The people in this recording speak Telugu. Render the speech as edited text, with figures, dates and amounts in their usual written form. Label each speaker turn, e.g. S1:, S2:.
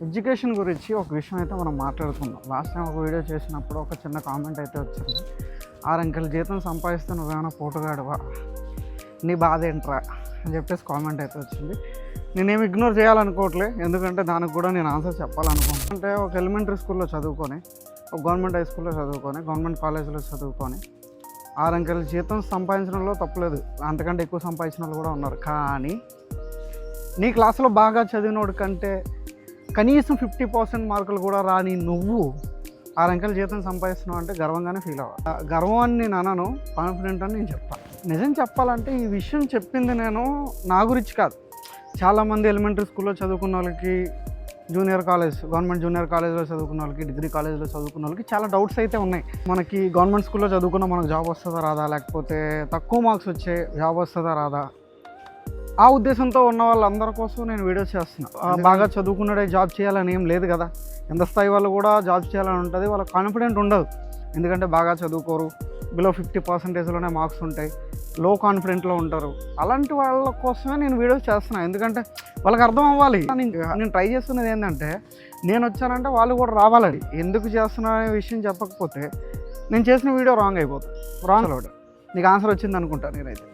S1: ఎడ్యుకేషన్ గురించి ఒక విషయం అయితే మనం మాట్లాడుకుందాం. లాస్ట్ టైం ఒక వీడియో చేసినప్పుడు ఒక చిన్న కామెంట్ అయితే వచ్చింది. 6 అంకెల జీతం సంపాదిస్తే నువ్వేమైనా పోటుగాడువా, నీ బాధ ఏంట్రా అని చెప్పేసి కామెంట్ అయితే వచ్చింది. నేనేమి ఇగ్నోర్ చేయాలనుకోవట్లే, ఎందుకంటే దానికి కూడా నేను ఆన్సర్ చెప్పాలనుకుంటున్నాను. అంటే ఒక ఎలిమెంటరీ స్కూల్లో చదువుకొని, ఒక గవర్నమెంట్ హై స్కూల్లో చదువుకొని, గవర్నమెంట్ కాలేజీలో చదువుకొని 6 అంకెల జీతం సంపాదించడంలో తప్పలేదు. అంతకంటే ఎక్కువ సంపాదించిన వాళ్ళు కూడా ఉన్నారు. కానీ నీ క్లాసులో బాగా చదివినోడు కంటే కనీసం 50% మార్కులు కూడా రాని నువ్వు 6 అంకెల జీతం సంపాదిస్తున్నావు అంటే గర్వంగానే ఫీల్ అవ్వాలి. గర్వం అని నేను అనను, కాన్ఫిడెంట్ అని నేను చెప్పాను. నిజం చెప్పాలంటే ఈ విషయం చెప్పింది నేను నా గురించి కాదు. చాలామంది ఎలిమెంటరీ స్కూల్లో చదువుకున్న వాళ్ళకి, జూనియర్ కాలేజ్, గవర్నమెంట్ జూనియర్ కాలేజ్లో చదువుకున్న వాళ్ళకి, డిగ్రీ కాలేజ్లో చదువుకున్న వాళ్ళకి చాలా డౌట్స్ అయితే ఉన్నాయి. మనకి గవర్నమెంట్ స్కూల్లో చదువుకున్న మనకు జాబ్ వస్తుందా రాదా, లేకపోతే తక్కువ మార్క్స్ వచ్చే జాబ్ వస్తుందా రాదా, ఆ ఉద్దేశంతో ఉన్న వాళ్ళందరి కోసం నేను వీడియోస్ చేస్తున్నా. బాగా చదువుకున్నాడే జాబ్ చేయాలని ఏం లేదు కదా. ఎంత స్థాయి వాళ్ళు కూడా జాబ్ చేయాలని ఉంటుంది, వాళ్ళకి కాన్ఫిడెంట్ ఉండదు. ఎందుకంటే బాగా చదువుకోరు, బిలో 50%లోనే మార్క్స్ ఉంటాయి, లో కాన్ఫిడెంట్లో ఉంటారు. అలాంటి వాళ్ళ కోసమే నేను వీడియోస్ చేస్తున్నాను. ఎందుకంటే వాళ్ళకి అర్థం అవ్వాలి. నేను ట్రై చేస్తున్నది ఏంటంటే, నేను వచ్చానంటే వాళ్ళు కూడా రావాలని. ఎందుకు చేస్తున్నా అనే విషయం చెప్పకపోతే నేను చేసిన వీడియో రాంగ్ అయిపోతుంది. రాంగ్ నీకు ఆన్సర్ వచ్చింది అనుకుంటా నేనైతే.